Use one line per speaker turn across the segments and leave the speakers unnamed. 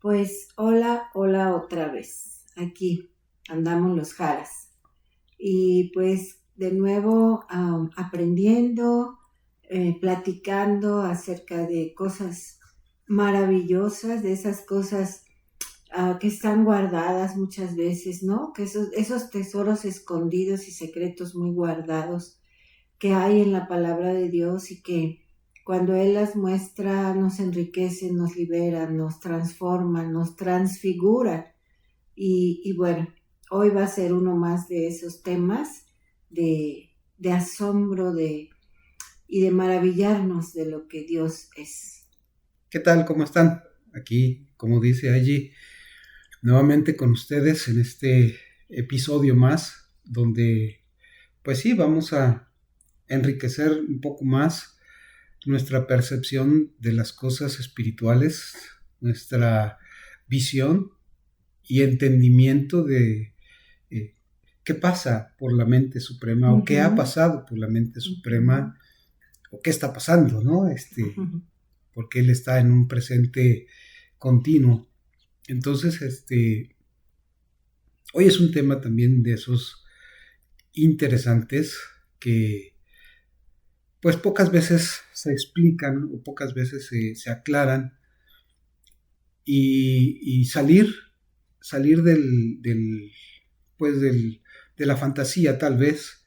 Pues hola, hola otra vez. Aquí andamos los jaras. Y pues de nuevo aprendiendo, platicando acerca de cosas maravillosas, de esas cosas que están guardadas muchas veces, ¿no? Que esos tesoros escondidos y secretos muy guardados que hay en la palabra de Dios y que cuando Él las muestra nos enriquecen, nos liberan, nos transforman, nos transfiguran. Y bueno, hoy va a ser uno más de esos temas de asombro y de maravillarnos de lo que Dios es.
¿Qué tal? ¿Cómo están? Aquí, como dice allí, nuevamente con ustedes en este episodio más, donde, pues sí, vamos a enriquecer un poco más nuestra percepción de las cosas espirituales, nuestra visión y entendimiento de qué pasa por la mente suprema o qué ha pasado por la mente suprema o qué está pasando, ¿no? Porque Él está en un presente continuo. Entonces, hoy es un tema también de esos interesantes que pues pocas veces se explican o pocas veces se aclaran y salir pues de la fantasía tal vez,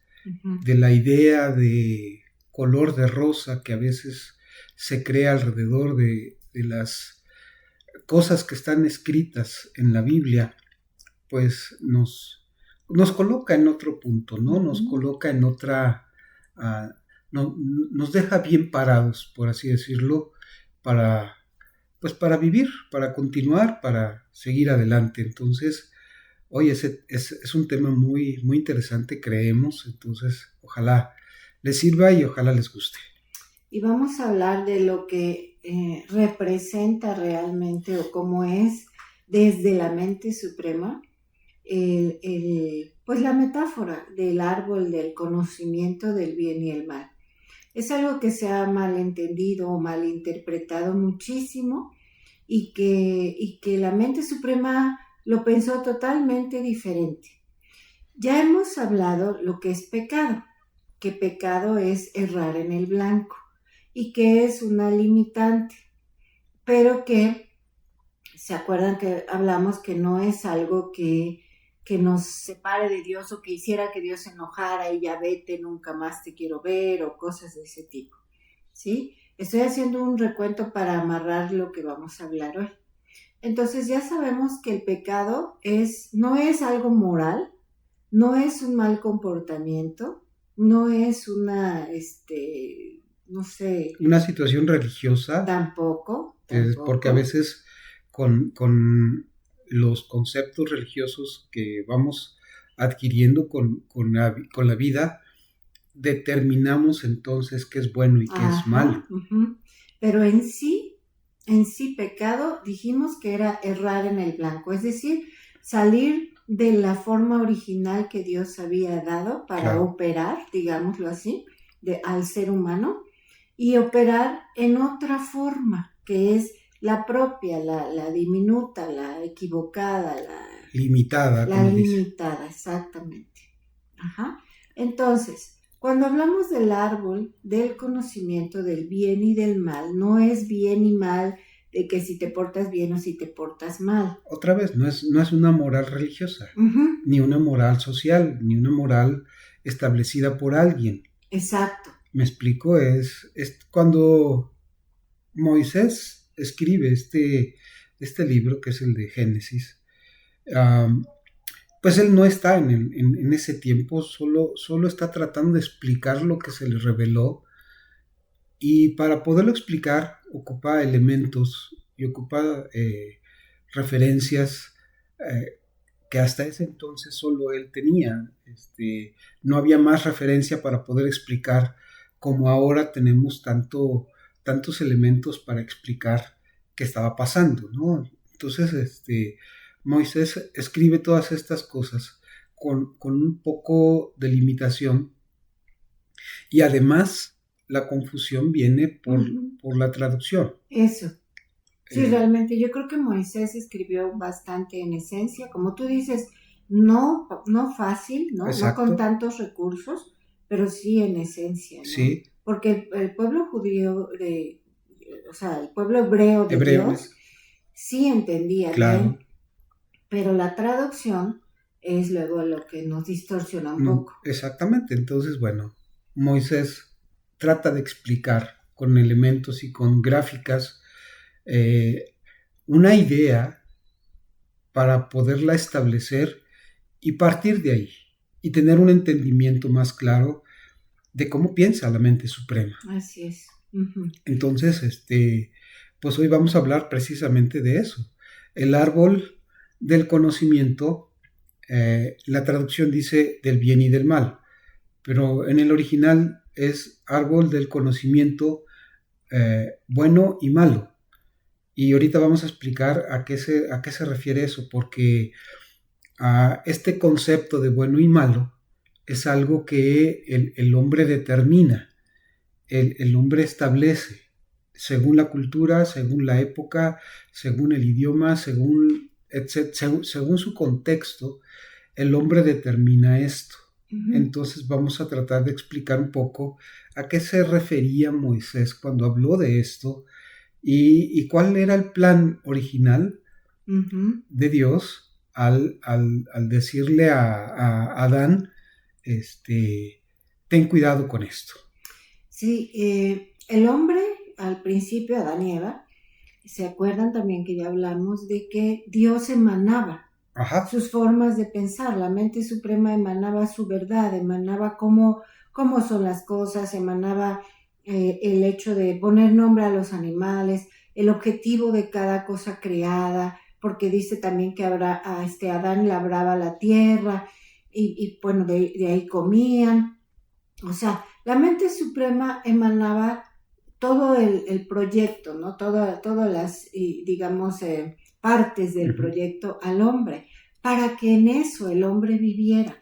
de la idea de color de rosa que a veces se crea alrededor de las cosas que están escritas en la Biblia, pues nos coloca en otro punto, ¿no? Nos coloca en otra, no, nos deja bien parados, por así decirlo, para, pues para vivir, para continuar, para seguir adelante. Entonces, hoy es un tema muy, muy interesante, creemos, entonces ojalá les sirva y ojalá les guste.
Y vamos a hablar de lo que representa realmente o cómo es desde la mente suprema pues la metáfora del árbol del conocimiento del bien y el mal. Es algo que se ha malentendido o malinterpretado muchísimo y que la mente suprema lo pensó totalmente diferente. Ya hemos hablado lo que es pecado, que pecado es errar en el blanco y que es una limitante, pero que, ¿se acuerdan que hablamos que no es algo que nos separe de Dios o que hiciera que Dios se enojara y ya vete, nunca más te quiero ver o cosas de ese tipo? ¿Sí? Estoy haciendo un recuento para amarrar lo que vamos a hablar hoy. Entonces ya sabemos que el pecado no es algo moral, no es un mal comportamiento, no es no sé.
Una situación religiosa.
Tampoco.
Porque a veces con los conceptos religiosos que vamos adquiriendo con la vida, determinamos entonces qué es bueno y qué es malo.
Pero en sí pecado dijimos que era errar en el blanco, es decir, salir de la forma original que Dios había dado para operar, digámoslo así, al ser humano y operar en otra forma, que es la propia, la diminuta, la equivocada,
limitada.
La limitada, exactamente. Ajá. Entonces, cuando hablamos del árbol del conocimiento del bien y del mal, no es bien y mal de que si te portas bien o si te portas mal.
Otra vez, no es una moral religiosa, ni una moral social, ni una moral establecida por alguien.
Exacto.
Me explico, es cuando Moisés escribe este libro, que es el de Génesis, pues él no está en ese tiempo, solo está tratando de explicar lo que se le reveló, y para poderlo explicar ocupa elementos y ocupa referencias que hasta ese entonces solo él tenía. No había más referencia para poder explicar, como ahora tenemos tantos elementos para explicar qué estaba pasando, ¿no? Entonces, Moisés escribe todas estas cosas con un poco de limitación, y además la confusión viene por la traducción.
Eso. Sí, realmente yo creo que Moisés escribió bastante en esencia, como tú dices, no, no fácil, ¿no? No con
Exacto,
tantos recursos, pero sí en esencia, ¿no?
sí,
Porque el pueblo judío, o sea, el pueblo hebreo de
hebreo,
Dios, sí entendía
claro,
bien, pero la traducción es luego lo que nos distorsiona un
no,
poco.
exactamente. Entonces, bueno, Moisés trata de explicar con elementos y con gráficas eh, una idea para poderla establecer y partir de ahí y tener un entendimiento más claro de cómo piensa la mente suprema.
Así es. Uh-huh.
Entonces, pues hoy vamos a hablar precisamente de eso. El árbol del conocimiento, la traducción dice del bien y del mal, pero en el original es árbol del conocimiento bueno y malo. Y ahorita vamos a explicar a qué se refiere eso, porque este concepto de bueno y malo es algo que el hombre determina, el hombre establece, según la cultura, según la época, según el idioma, según su contexto, el hombre determina esto.
Uh-huh.
Entonces vamos a tratar de explicar un poco a qué se refería Moisés cuando habló de esto y cuál era el plan original
Uh-huh.
de Dios al decirle a Adán, ten cuidado con esto.
Sí, el hombre al principio, Adán y Eva, se acuerdan también que ya hablamos de que Dios emanaba
Ajá.
sus formas de pensar, la mente suprema emanaba su verdad, emanaba cómo son las cosas, emanaba el hecho de poner nombre a los animales, el objetivo de cada cosa creada, porque dice también que Adán labraba la tierra y bueno, de ahí comían. O sea, la mente suprema emanaba todo el proyecto, ¿no? Todas las, digamos, partes del
Uh-huh.
proyecto al hombre, para que en eso el hombre viviera.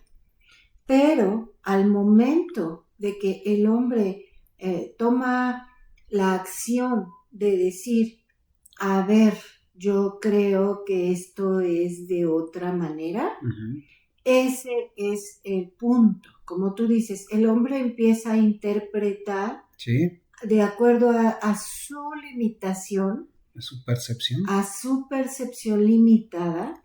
Pero al momento de que el hombre toma la acción de decir, a ver, yo creo que esto es de otra manera,
Uh-huh.
ese es el punto. Como tú dices, el hombre empieza a interpretar
Sí,
de acuerdo a su limitación,
es su percepción.
a su percepción limitada.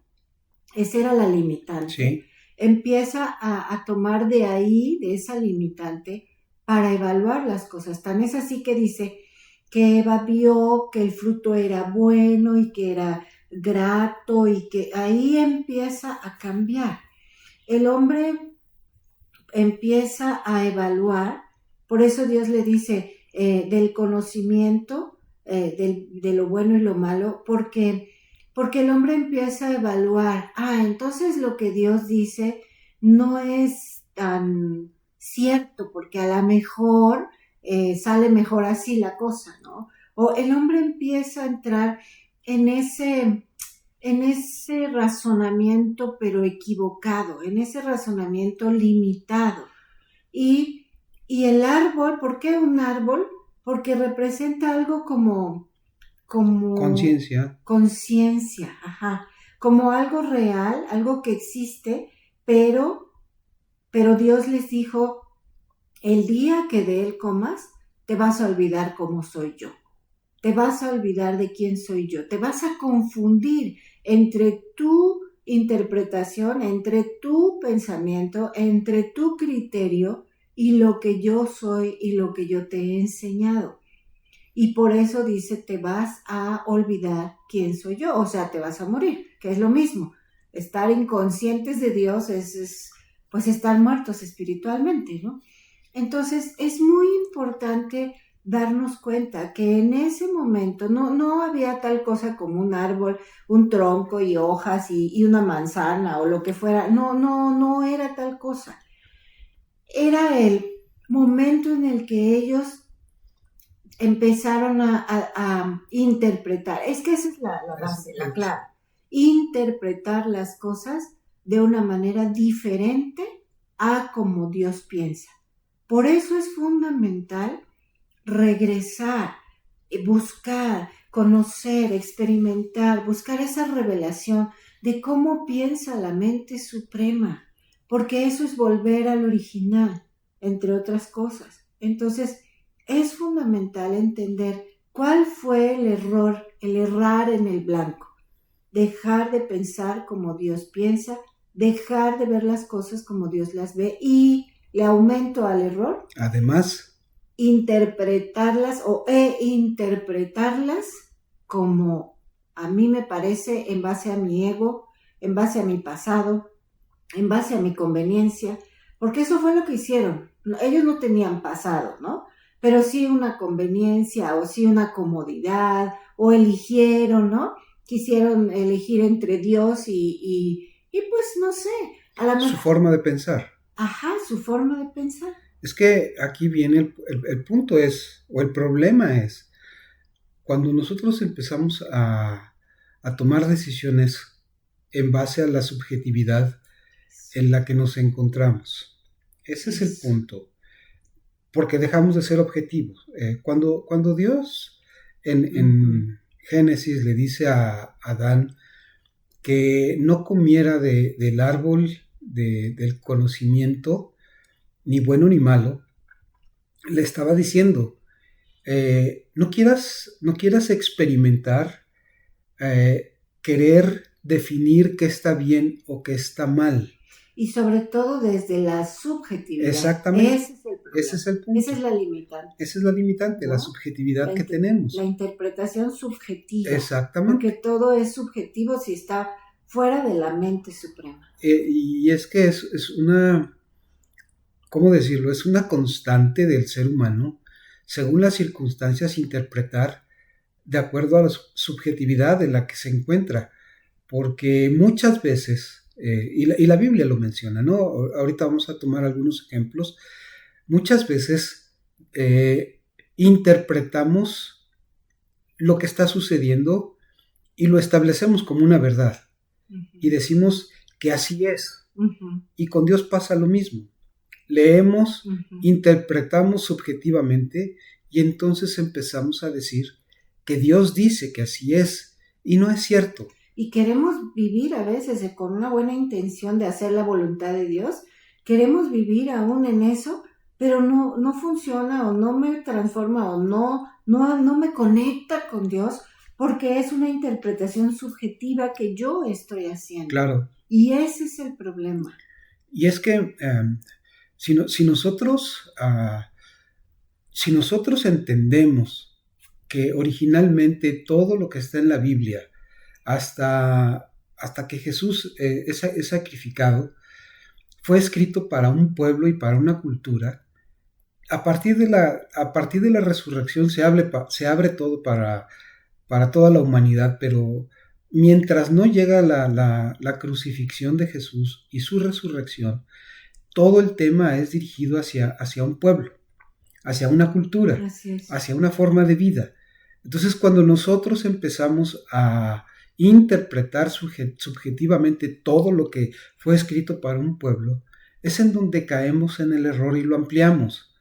Esa era la limitante.
Sí.
Empieza a tomar de ahí, de esa limitante, para evaluar las cosas. Tan es así que dice que Eva vio que el fruto era bueno y que era grato y que ahí empieza a cambiar. El hombre empieza a evaluar, por eso Dios le dice del conocimiento, de lo bueno y lo malo, porque el hombre empieza a evaluar, entonces lo que Dios dice no es tan cierto, porque a lo mejor sale mejor así la cosa, ¿no? O el hombre empieza a entrar en ese razonamiento pero equivocado, en ese razonamiento limitado. Y, y el árbol, ¿por qué un árbol? Porque representa algo como
Conciencia.
conciencia, ajá, como algo real, algo que existe, pero Dios les dijo, el día que de él comas, te vas a olvidar cómo soy yo. Te vas a olvidar de quién soy yo, te vas a confundir entre tu interpretación, entre tu pensamiento, entre tu criterio y lo que yo soy y lo que yo te he enseñado. Y por eso dice, te vas a olvidar quién soy yo, o sea, te vas a morir, que es lo mismo. Estar inconscientes de Dios es pues estar muertos espiritualmente, ¿no? Entonces es muy importante darnos cuenta que en ese momento no había tal cosa como un árbol, un tronco y hojas y una manzana o lo que fuera. No era tal cosa. Era el momento en el que ellos empezaron a interpretar. Es que esa es la base, la clave. Interpretar las cosas de una manera diferente a como Dios piensa. Por eso es fundamental regresar, buscar, conocer, experimentar, buscar esa revelación de cómo piensa la mente suprema, porque eso es volver al original, entre otras cosas. Entonces, es fundamental entender cuál fue el error, el errar en el blanco. Dejar de pensar como Dios piensa, dejar de ver las cosas como Dios las ve y le aumento al error.
Además,
interpretarlas interpretarlas como a mí me parece, en base a mi ego, en base a mi pasado, en base a mi conveniencia, porque eso fue lo que hicieron. Ellos no tenían pasado, ¿no? Pero sí una conveniencia o sí una comodidad, o eligieron, ¿no? Quisieron elegir entre Dios y pues no sé, a la mejor.
Su forma de pensar.
Ajá, su forma de pensar.
Es que aquí viene el punto o el problema es, cuando nosotros empezamos a tomar decisiones en base a la subjetividad en la que nos encontramos. Ese es el punto. Porque dejamos de ser objetivos. Cuando Dios en Génesis le dice a Adán que no comiera del árbol del conocimiento, ni bueno ni malo, le estaba diciendo, no quieras experimentar, querer definir qué está bien o qué está mal.
Y sobre todo desde la subjetividad.
Exactamente. Ese es el punto.
Esa es la limitante.
Esa es la limitante, ¿no? La subjetividad que tenemos.
La interpretación subjetiva.
Exactamente.
Porque todo es subjetivo si está fuera de la mente suprema.
Y es que es una, ¿cómo decirlo? Es una constante del ser humano, según las circunstancias, interpretar de acuerdo a la subjetividad en la que se encuentra. Porque muchas veces, y la Biblia lo menciona, ¿no? Ahorita vamos a tomar algunos ejemplos. Muchas veces interpretamos lo que está sucediendo y lo establecemos como una verdad. Uh-huh. Y decimos que así es. Uh-huh. Y con Dios pasa lo mismo. Leemos, uh-huh, interpretamos subjetivamente y entonces empezamos a decir que Dios dice que así es y no es cierto.
Y queremos vivir a veces con una buena intención de hacer la voluntad de Dios. Queremos vivir aún en eso, pero no funciona o no me transforma o no me conecta con Dios porque es una interpretación subjetiva que yo estoy haciendo.
Claro.
Y ese es el problema.
Y es que si nosotros entendemos que originalmente todo lo que está en la Biblia, hasta que Jesús es sacrificado, fue escrito para un pueblo y para una cultura. A partir de la resurrección se abre todo para toda la humanidad, pero mientras no llega la crucifixión de Jesús y su resurrección, todo el tema es dirigido hacia un pueblo, hacia una cultura, hacia una forma de vida. Entonces, cuando nosotros empezamos a interpretar subjetivamente todo lo que fue escrito para un pueblo, es en donde caemos en el error y lo ampliamos,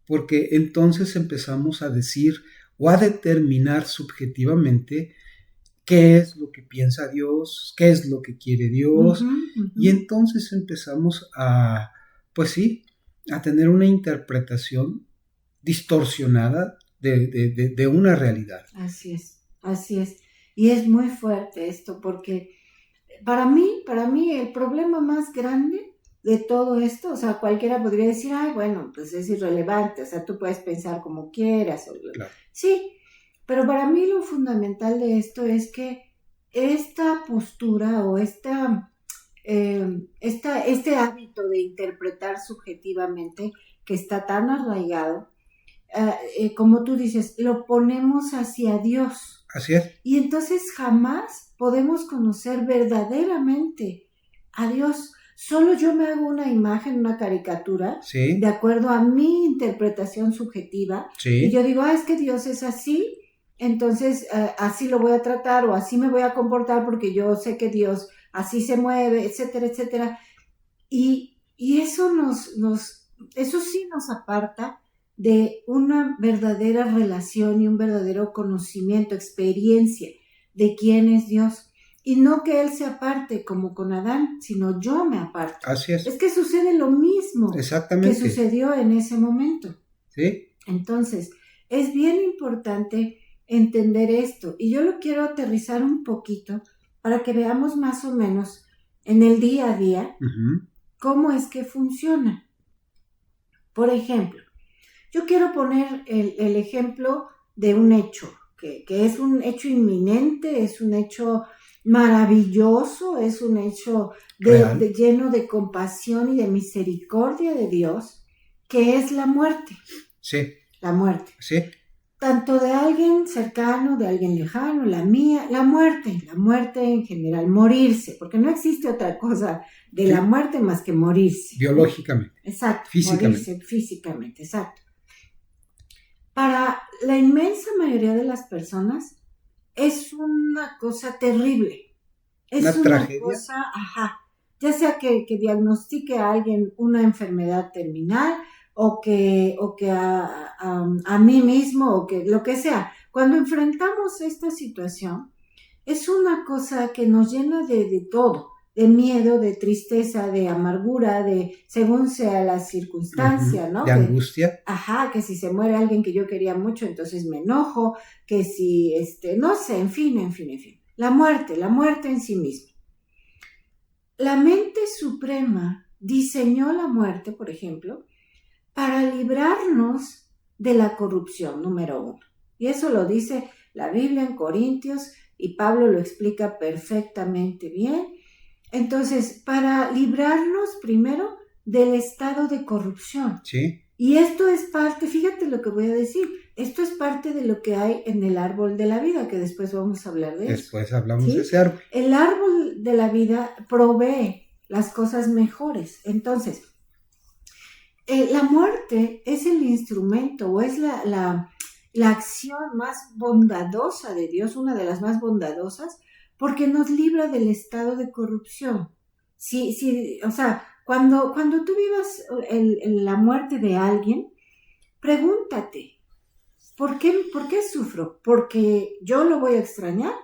porque entonces empezamos a decir o a determinar subjetivamente qué es lo que piensa Dios, qué es lo que quiere Dios, y entonces empezamos a tener una interpretación distorsionada de una realidad.
Así es. Y es muy fuerte esto, porque para mí el problema más grande de todo esto, o sea, cualquiera podría decir, ay, bueno, pues es irrelevante, o sea, tú puedes pensar como quieras.
Claro.
Sí, pero para mí lo fundamental de esto es que esta postura o este hábito de interpretar subjetivamente que está tan arraigado, como tú dices, lo ponemos hacia Dios.
Así es.
Y entonces jamás podemos conocer verdaderamente a Dios. Solo yo me hago una imagen, una caricatura,
sí,
de acuerdo a mi interpretación subjetiva.
Sí.
Y yo digo, es que Dios es así, entonces así lo voy a tratar o así me voy a comportar porque yo sé que Dios así se mueve, etcétera, etcétera. Y eso eso sí nos aparta de una verdadera relación y un verdadero conocimiento, experiencia de quién es Dios. Y no que Él se aparte como con Adán, sino yo me aparto.
Así es.
Es que sucede lo mismo
Exactamente.
que sucedió en ese momento.
Sí.
Entonces, es bien importante entender esto. Y yo lo quiero aterrizar un poquito para que veamos más o menos en el día a día cómo es que funciona. Por ejemplo, yo quiero poner el ejemplo de un hecho, que es un hecho inminente, es un hecho maravilloso, es un hecho lleno de compasión y de misericordia de Dios, que es la muerte.
Sí.
La muerte.
Sí.
Tanto de alguien cercano, de alguien lejano, la mía, la muerte en general, morirse, porque no existe otra cosa de la muerte más que morirse.
Biológicamente.
Exacto.
Físicamente.
Morirse físicamente, exacto. Para la inmensa mayoría de las personas es una cosa terrible. Es
una tragedia.
Cosa, ya sea que diagnostique a alguien una enfermedad terminal o que a mí mismo o que lo que sea. Cuando enfrentamos esta situación, es una cosa que nos llena de todo, de miedo, de tristeza, de amargura, de según sea la circunstancia, ¿no?
De angustia.
Que si se muere alguien que yo quería mucho, entonces me enojo, que si, no sé, en fin. La muerte en sí misma. La mente suprema diseñó la muerte, por ejemplo, para librarnos de la corrupción, número 1. Y eso lo dice la Biblia en Corintios y Pablo lo explica perfectamente bien. Entonces, para librarnos primero del estado de corrupción.
Sí.
Y esto es parte, fíjate lo que voy a decir, esto es parte de lo que hay en el árbol de la vida, que después vamos a hablar de eso.
Después hablamos de ese árbol.
El árbol de la vida provee las cosas mejores. Entonces, la muerte es el instrumento o es la acción más bondadosa de Dios, una de las más bondadosas, porque nos libra del estado de corrupción. Sí, o sea, cuando tú vivas la muerte de alguien, pregúntate, ¿por qué sufro? ¿Porque yo lo voy a extrañar?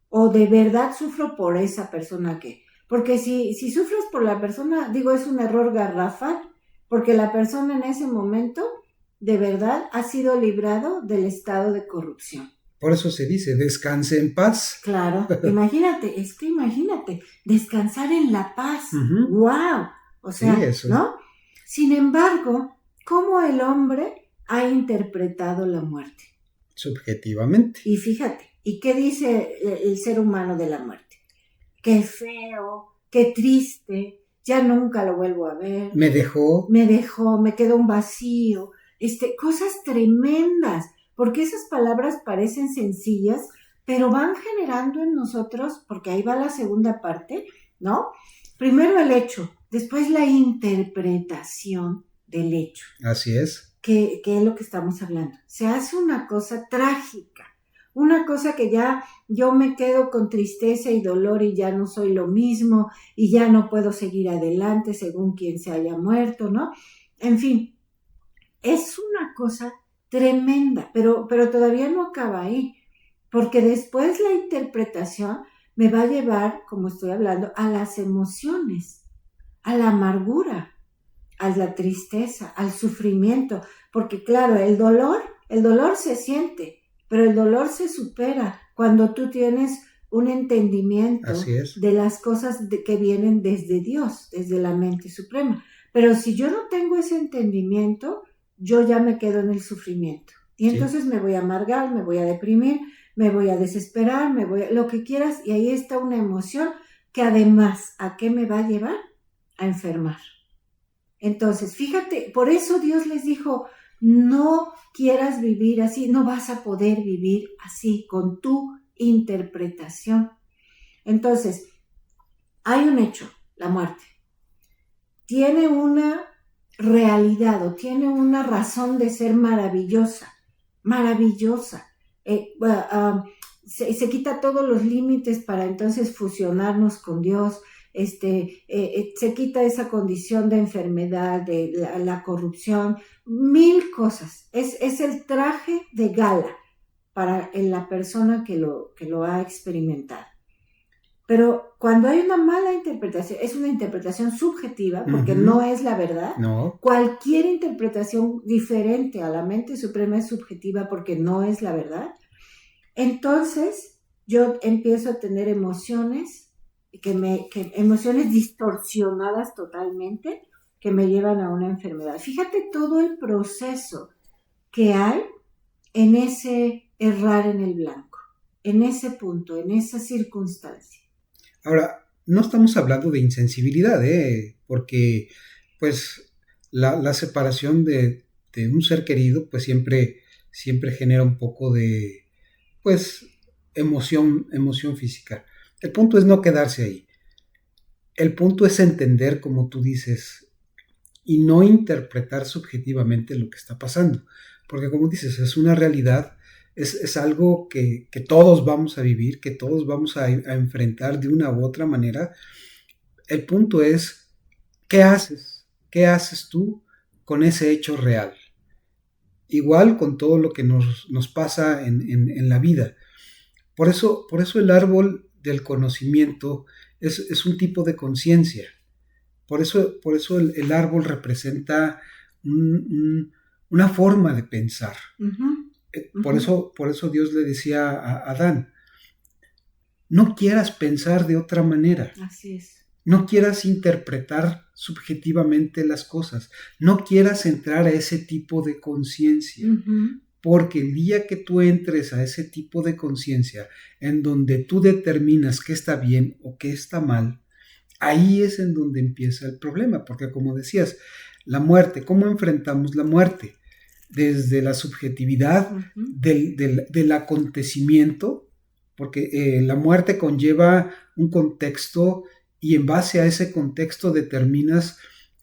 ¿O de verdad sufro por esa persona que? Porque si sufres por la persona, es un error garrafal, porque la persona en ese momento, de verdad, ha sido librado del estado de corrupción.
Por eso se dice, descanse en paz.
Claro, imagínate, descansar en la paz. ¡Wow! O sea,
sí, eso.
¿no? Sin embargo, ¿cómo el hombre ha interpretado la muerte?
Subjetivamente.
Y fíjate, ¿y qué dice el ser humano de la muerte? Qué feo, qué triste, ya nunca lo vuelvo a ver.
Me dejó,
me quedó un vacío, cosas tremendas, porque esas palabras parecen sencillas, pero van generando en nosotros, porque ahí va la segunda parte, ¿no? Primero el hecho, después la interpretación del hecho.
Así es.
Que es lo que estamos hablando. Se hace una cosa trágica, una cosa que ya yo me quedo con tristeza y dolor y ya no soy lo mismo y ya no puedo seguir adelante según quien se haya muerto, ¿no? En fin, es una cosa tremenda, pero todavía no acaba ahí, porque después la interpretación me va a llevar, como estoy hablando, a las emociones, a la amargura, a la tristeza, al sufrimiento, porque claro, el dolor se siente, pero el dolor se supera cuando tú tienes un entendimiento de las cosas que vienen desde Dios, desde la mente suprema. Pero si yo no tengo ese entendimiento, yo ya me quedo en el sufrimiento. Y entonces me voy a amargar, me voy a deprimir, me voy a desesperar, lo que quieras, y ahí está una emoción que además, ¿a qué me va a llevar? A enfermar. Entonces, fíjate, por eso Dios les dijo, no quieras vivir así, no vas a poder vivir así con tu interpretación. Entonces, hay un hecho, la muerte. Tiene una realidad o tiene una razón de ser maravillosa. Se quita todos los límites para entonces fusionarnos con Dios se quita esa condición de enfermedad, de la corrupción, 1000 cosas. Es el traje de gala para la persona que lo ha experimentado. Pero cuando hay una mala interpretación, es una interpretación subjetiva, porque no es la verdad.
No.
Cualquier interpretación diferente a la mente suprema es subjetiva porque no es la verdad. Entonces, yo empiezo a tener emociones, emociones distorsionadas totalmente, que me llevan a una enfermedad. Fíjate todo el proceso que hay en ese errar en el blanco, en ese punto, en esa circunstancia.
Ahora, no estamos hablando de insensibilidad, porque pues la separación de un ser querido pues siempre genera un poco de pues emoción física. El punto es no quedarse ahí. El punto es entender, como tú dices, y no interpretar subjetivamente lo que está pasando. Porque como dices, es una realidad, es algo que todos vamos a vivir, que todos vamos a enfrentar de una u otra manera. El punto es, ¿qué haces? ¿Qué haces tú con ese hecho real? Igual con todo lo que nos pasa en la vida. Por eso el árbol del conocimiento es un tipo de conciencia. Por eso el árbol representa una forma de pensar. Por eso Dios le decía a Adán, no quieras pensar de otra manera.
Así es.
No quieras interpretar subjetivamente las cosas. No quieras entrar a ese tipo de conciencia. Porque el día que tú entres a ese tipo de conciencia en donde tú determinas qué está bien o qué está mal, ahí es en donde empieza el problema. Porque como decías, la muerte, ¿cómo enfrentamos la muerte? Desde la subjetividad del acontecimiento, porque la muerte conlleva un contexto y en base a ese contexto determinas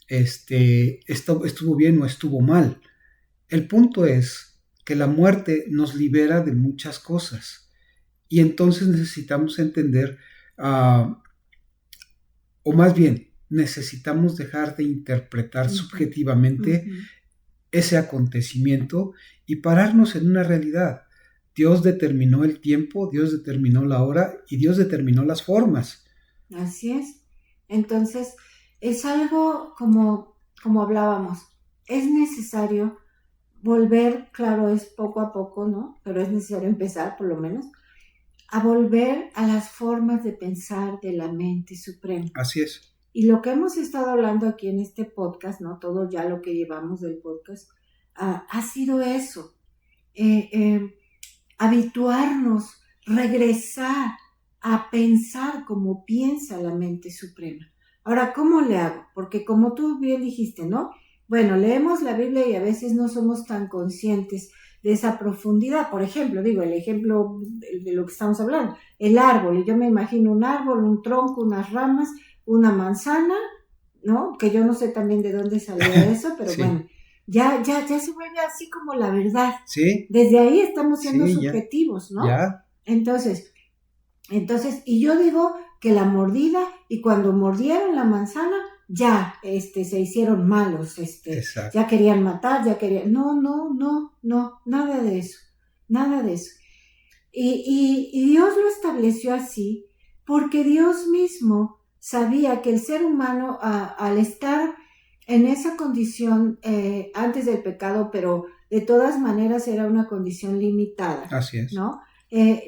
esto estuvo bien o estuvo mal. El punto es que la muerte nos libera de muchas cosas y entonces necesitamos entender, o más bien necesitamos dejar de interpretar subjetivamente ese acontecimiento y pararnos en una realidad. Dios determinó el tiempo, Dios determinó la hora y Dios determinó las formas.
Así es. Entonces, es algo como hablábamos, es necesario volver, claro, es poco a poco, ¿no? Pero es necesario empezar, por lo menos, a volver a las formas de pensar de la mente suprema.
Así es.
Y lo que hemos estado hablando aquí en este podcast, ¿no? Todo ya lo que llevamos del podcast, ha sido eso. Habituarnos, regresar a pensar como piensa la mente suprema. Ahora, ¿cómo le hago? Porque como tú bien dijiste, ¿no? Bueno, leemos la Biblia y a veces no somos tan conscientes de esa profundidad. Por ejemplo, el ejemplo de lo que estamos hablando, el árbol. Y yo me imagino un árbol, un tronco, unas ramas, una manzana, ¿no? Que yo no sé también de dónde salió eso, pero sí. Bueno, ya se vuelve así como la verdad.
Sí.
Desde ahí estamos siendo subjetivos, ¿no?
Ya.
Entonces, y yo digo que la mordida, y cuando mordieron la manzana, ya se hicieron malos, ya querían matar, no, nada de eso. Y Dios lo estableció así, porque Dios mismo sabía que el ser humano, al estar en esa condición antes del pecado, pero de todas maneras era una condición limitada.
Así es.
¿No?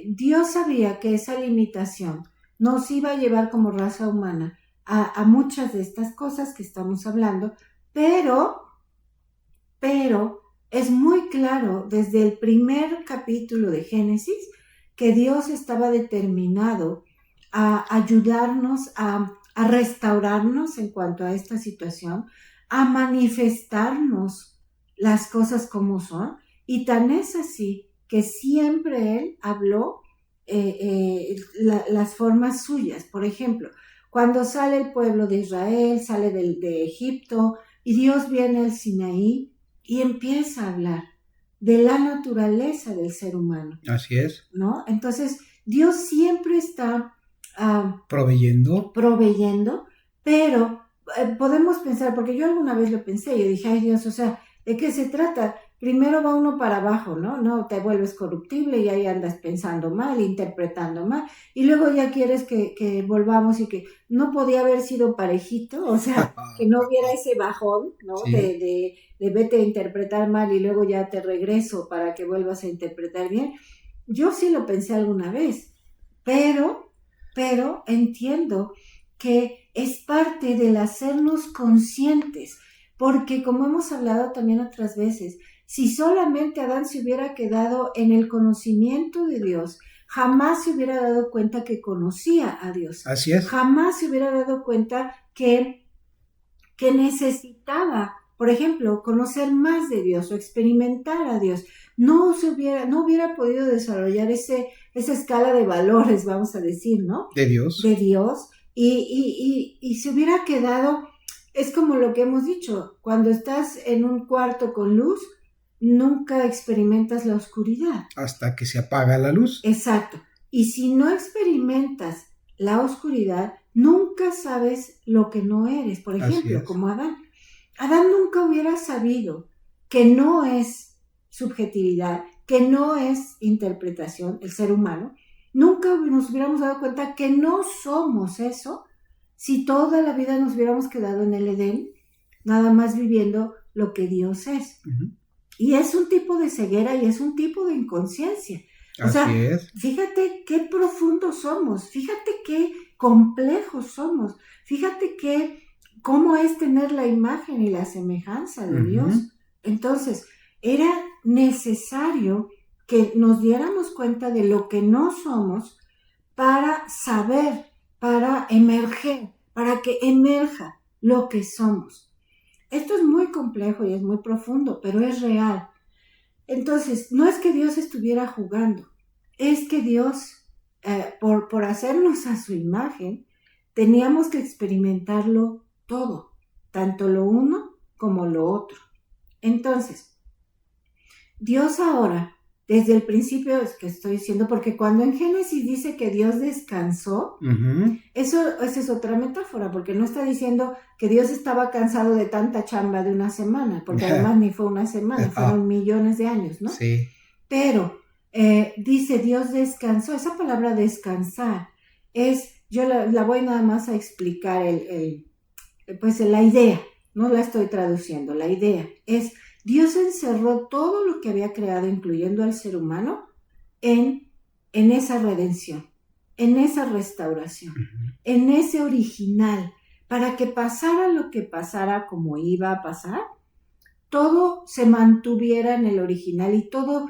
Dios sabía que esa limitación nos iba a llevar como raza humana a muchas de estas cosas que estamos hablando, pero es muy claro desde el primer capítulo de Génesis que Dios estaba determinado a ayudarnos a restaurarnos en cuanto a esta situación, a manifestarnos las cosas como son, y tan es así que siempre Él habló las formas suyas. Por ejemplo, cuando sale el pueblo de Israel, sale de Egipto, y Dios viene al Sinaí y empieza a hablar de la naturaleza del ser humano.
Así es.
¿No? Entonces, Dios siempre está
proveyendo,
pero podemos pensar, porque yo alguna vez lo pensé, yo dije, ay Dios, o sea, ¿de qué se trata? Primero va uno para abajo, ¿no? No, te vuelves corruptible y ahí andas pensando mal, interpretando mal, y luego ya quieres que volvamos y que no podía haber sido parejito, o sea, que no hubiera ese bajón, ¿no?
Sí.
De vete a interpretar mal y luego ya te regreso para que vuelvas a interpretar bien. Yo sí lo pensé alguna vez, pero entiendo que es parte del hacernos conscientes, porque como hemos hablado también otras veces, si solamente Adán se hubiera quedado en el conocimiento de Dios, jamás se hubiera dado cuenta que conocía a Dios.
Así es.
Jamás se hubiera dado cuenta que necesitaba, por ejemplo, conocer más de Dios o experimentar a Dios. No hubiera podido desarrollar esa escala de valores, vamos a decir, ¿no?
De Dios.
Y se hubiera quedado, es como lo que hemos dicho, cuando estás en un cuarto con luz, nunca experimentas la oscuridad.
Hasta que se apaga la luz.
Exacto. Y si no experimentas la oscuridad, nunca sabes lo que no eres. Por ejemplo, como Adán. Adán nunca hubiera sabido que no es subjetividad, que no es interpretación, el ser humano. Nunca nos hubiéramos dado cuenta que no somos eso si toda la vida nos hubiéramos quedado en el Edén, nada más viviendo lo que Dios es.
Uh-huh.
Y es un tipo de ceguera y es un tipo de inconsciencia. O
Así
sea,
es.
Fíjate qué profundos somos, fíjate qué complejos somos, fíjate cómo es tener la imagen y la semejanza de Dios. Entonces, era necesario que nos diéramos cuenta de lo que no somos para saber, para emerger, para que emerja lo que somos. Esto es muy complejo y es muy profundo, pero es real. Entonces, no es que Dios estuviera jugando, es que Dios, por hacernos a su imagen, teníamos que experimentarlo todo, tanto lo uno como lo otro. Entonces, Dios ahora, desde el principio es que estoy diciendo, porque cuando en Génesis dice que Dios descansó, esa es otra metáfora, porque no está diciendo que Dios estaba cansado de tanta chamba de una semana, porque además ni fue una semana, fueron millones de años, ¿no?
Sí.
Pero dice Dios descansó, esa palabra descansar yo la voy nada más a explicar pues la idea, no la estoy traduciendo, la idea es Dios encerró todo lo que había creado, incluyendo al ser humano, en esa redención, en esa restauración, en ese original, para que pasara lo que pasara como iba a pasar, todo se mantuviera en el original y todo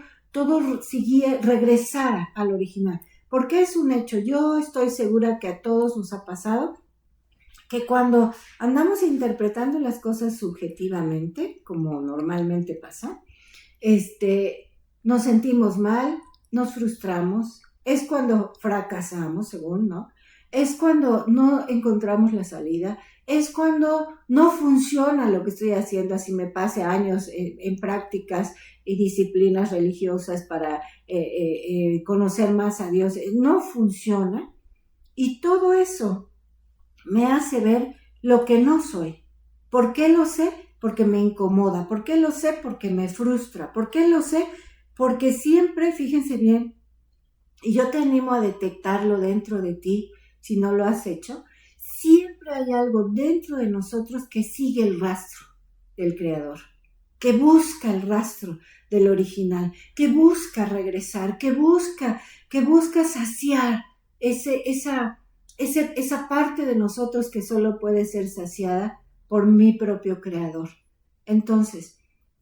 regresara al original. Porque es un hecho, yo estoy segura que a todos nos ha pasado que cuando andamos interpretando las cosas subjetivamente, como normalmente pasa, nos sentimos mal, nos frustramos, es cuando fracasamos, según, ¿no? Es cuando no encontramos la salida, es cuando no funciona lo que estoy haciendo, así me pase años en prácticas y disciplinas religiosas para conocer más a Dios, no funciona, y todo eso me hace ver lo que no soy. ¿Por qué lo sé? Porque me incomoda. ¿Por qué lo sé? Porque me frustra. ¿Por qué lo sé? Porque siempre, fíjense bien, y yo te animo a detectarlo dentro de ti, si no lo has hecho, siempre hay algo dentro de nosotros que sigue el rastro del Creador, que busca el rastro del original, que busca regresar, que busca saciar esa parte de nosotros que solo puede ser saciada por mi propio Creador. Entonces,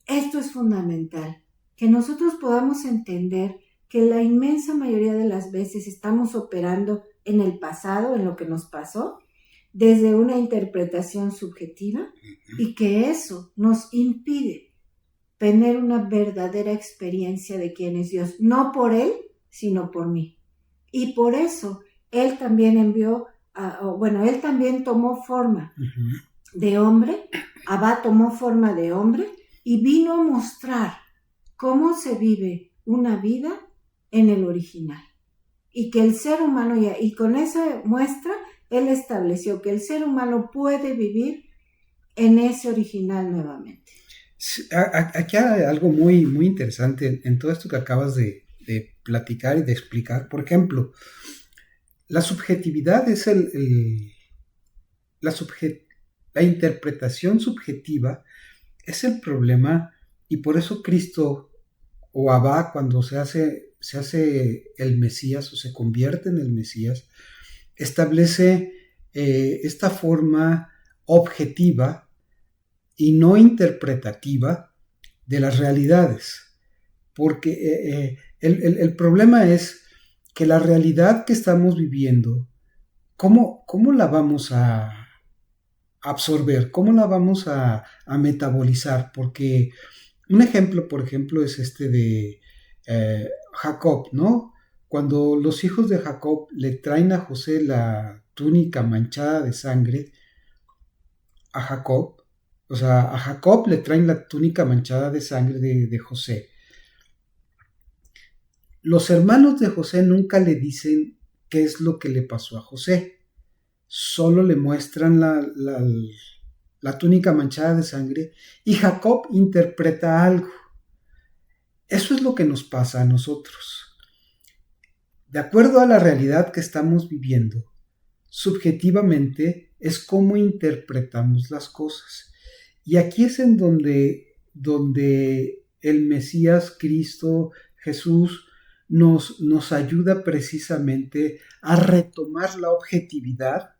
esto es fundamental, que nosotros podamos entender que la inmensa mayoría de las veces estamos operando en el pasado, en lo que nos pasó, desde una interpretación subjetiva, y que eso nos impide tener una verdadera experiencia de quién es Dios, no por Él, sino por mí. Y por eso Él también Él también tomó forma de hombre, Abba tomó forma de hombre y vino a mostrar cómo se vive una vida en el original. y que el ser humano, y con esa muestra, él estableció que el ser humano puede vivir en ese original nuevamente.
Aquí hay algo muy, muy interesante en todo esto que acabas de platicar y de explicar. Por ejemplo, la subjetividad es la interpretación subjetiva es el problema, y por eso Cristo o Abba, cuando se hace el Mesías o se convierte en el Mesías, establece esta forma objetiva y no interpretativa de las realidades. Porque el problema es que la realidad que estamos viviendo, ¿cómo la vamos a absorber? ¿Cómo la vamos a metabolizar? Porque un ejemplo, por ejemplo, es este de Jacob, ¿no? Cuando los hijos de Jacob le traen a José la túnica manchada de sangre, a Jacob, o sea, a Jacob le traen la túnica manchada de sangre de José. Los hermanos de José nunca le dicen qué es lo que le pasó a José. Solo le muestran la túnica manchada de sangre y Jacob interpreta algo. Eso es lo que nos pasa a nosotros. De acuerdo a la realidad que estamos viviendo, subjetivamente es cómo interpretamos las cosas. Y aquí es en donde el Mesías, Cristo, Jesús, nos ayuda precisamente a retomar la objetividad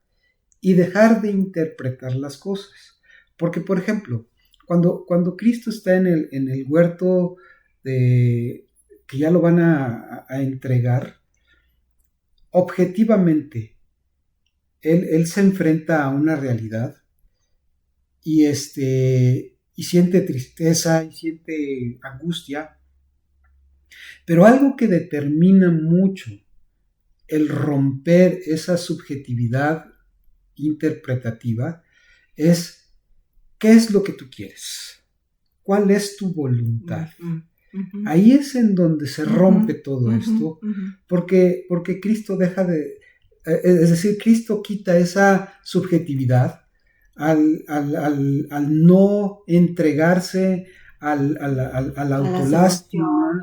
y dejar de interpretar las cosas. Porque, por ejemplo, cuando Cristo está en el huerto que ya lo van a entregar, objetivamente, él se enfrenta a una realidad y siente tristeza y siente angustia, pero algo que determina mucho el romper esa subjetividad interpretativa es ¿qué es lo que tú quieres? ¿Cuál es tu voluntad? Ahí es en donde se rompe todo esto, porque Cristo deja de, es decir, Cristo quita esa subjetividad al no entregarse al autolástima,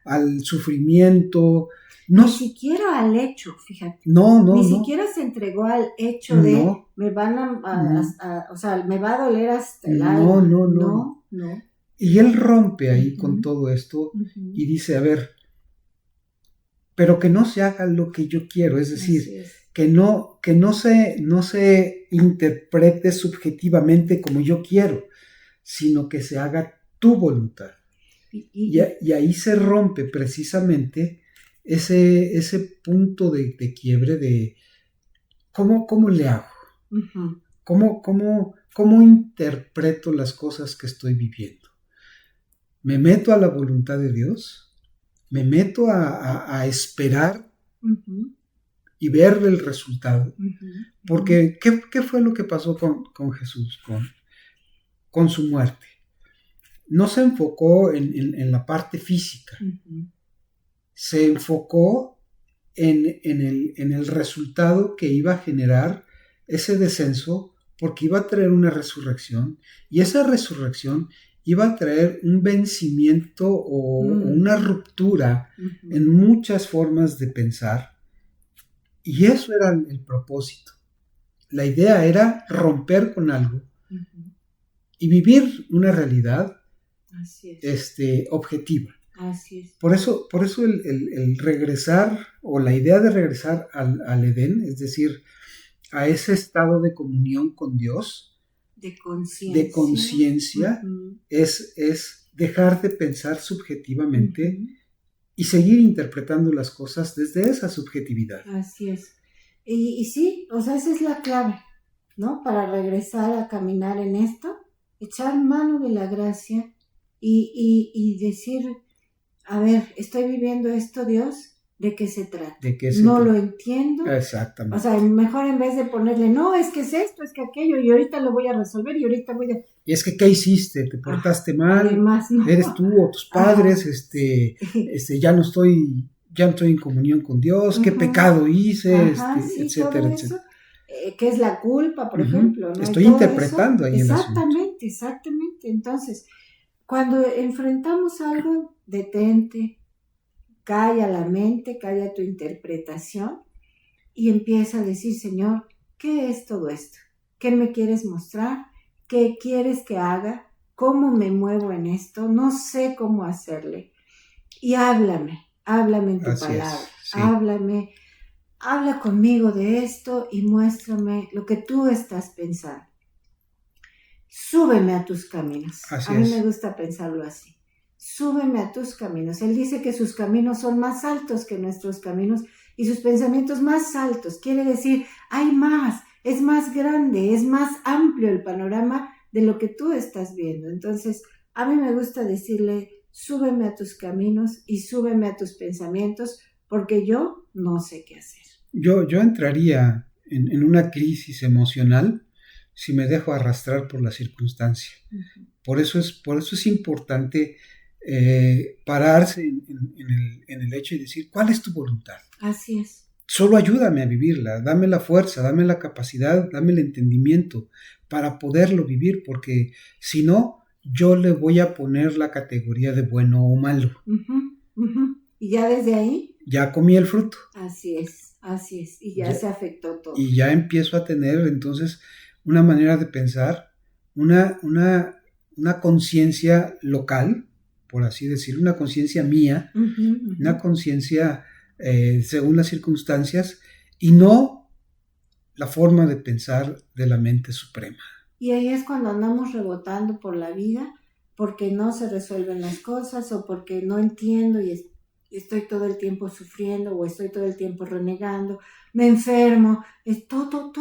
al sufrimiento.
Ni siquiera al hecho, fíjate. Ni siquiera se entregó al hecho de me van o sea, me va a doler hasta el alma. No.
Y él rompe ahí con todo esto y dice, a ver, pero que no se haga lo que yo quiero, es decir, que no se interprete subjetivamente como yo quiero, sino que se haga tu voluntad. Y ahí se rompe precisamente ese punto de quiebre de ¿cómo le hago? ¿Cómo interpreto las cosas que estoy viviendo? ¿Me meto a la voluntad de Dios? ¿Me meto a esperar y ver el resultado? Porque ¿qué fue lo que pasó con Jesús, con su muerte? No se enfocó en la parte física, se enfocó en el resultado que iba a generar ese descenso, porque iba a traer una resurrección, y esa resurrección iba a traer un vencimiento o una ruptura en muchas formas de pensar, y eso era el propósito. La idea era romper con algo y vivir una realidad objetiva.
Así es.
Por eso el regresar, o la idea de regresar al Edén, es decir, a ese estado de comunión con Dios, de conciencia, es dejar de pensar subjetivamente y seguir interpretando las cosas desde esa subjetividad.
Así es. Y sí, o sea, esa es la clave, ¿no? Para regresar a caminar en esto, echar mano de la gracia y decir, a ver, estoy viviendo esto, Dios, ¿de qué se trata? Lo entiendo.
Exactamente.
O sea, mejor en vez de ponerle, no, es que es esto, es que aquello, y ahorita lo voy a resolver, y ahorita voy a...
Y es que, ¿qué hiciste? ¿Te portaste mal?
Además, no.
¿Eres tú o tus padres? Ya no estoy ya no estoy en comunión con Dios, qué pecado hice,
Sí,
etcétera,
todo
etcétera.
eso, que es la culpa, por ejemplo, ¿no?
Estoy
Y todo
interpretando
eso,
ahí el asunto.
exactamente. Entonces, cuando enfrentamos algo, detente, calla la mente, calla tu interpretación y empieza a decir, Señor, ¿qué es todo esto? ¿Qué me quieres mostrar? ¿Qué quieres que haga? ¿Cómo me muevo en esto? No sé cómo hacerle. Y háblame en tu
Así
palabra,
es, sí.
habla conmigo de esto y muéstrame lo que tú estás pensando. Súbeme a tus caminos.
Así
A mí me
es.
gusta pensarlo así. Súbeme a tus caminos. Él dice que sus caminos son más altos que nuestros caminos y sus pensamientos más altos. Quiere decir, hay más, es más grande, es más amplio el panorama de lo que tú estás viendo. Entonces, a mí me gusta decirle, súbeme a tus caminos y súbeme a tus pensamientos porque yo no sé qué hacer.
Yo entraría en una crisis emocional si me dejo arrastrar por la circunstancia. Por eso es importante pararse en el hecho y decir, ¿cuál es tu voluntad?
Así es.
Solo ayúdame a vivirla, dame la fuerza, dame la capacidad, dame el entendimiento para poderlo vivir, porque si no, yo le voy a poner la categoría de bueno o malo.
Y ya desde ahí,
ya comí el fruto.
Así es, y ya se afectó todo.
Y ya empiezo a tener entonces una manera de pensar, una conciencia local, por así decirlo, una conciencia mía, una conciencia según las circunstancias, y no la forma de pensar de la mente suprema.
Y ahí es cuando andamos rebotando por la vida, porque no se resuelven las cosas o porque no entiendo y estoy todo el tiempo sufriendo o estoy todo el tiempo renegando, me enfermo, es todo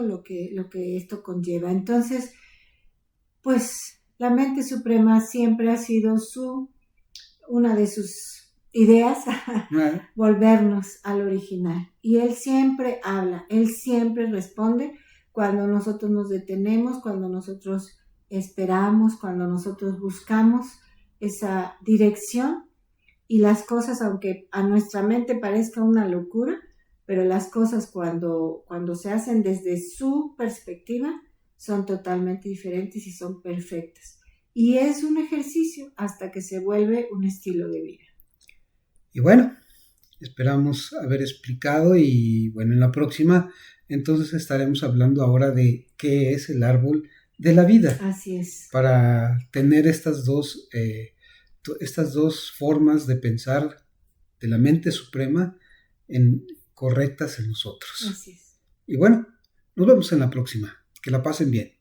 lo que esto conlleva. Entonces, pues la mente suprema siempre ha sido una de sus ideas, volvernos al original. Y él siempre habla, él siempre responde cuando nosotros nos detenemos, cuando nosotros esperamos, cuando nosotros buscamos esa dirección. Y las cosas, aunque a nuestra mente parezca una locura, pero las cosas cuando se hacen desde su perspectiva son totalmente diferentes y son perfectas. Y es un ejercicio hasta que se vuelve un estilo de vida.
Y bueno, esperamos haber explicado y bueno, en la próxima entonces estaremos hablando ahora de qué es el árbol de la vida.
Así es.
Para tener estas dos formas de pensar de la mente suprema correctas en nosotros.
Así es.
Y bueno, nos vemos en la próxima. Que la pasen bien.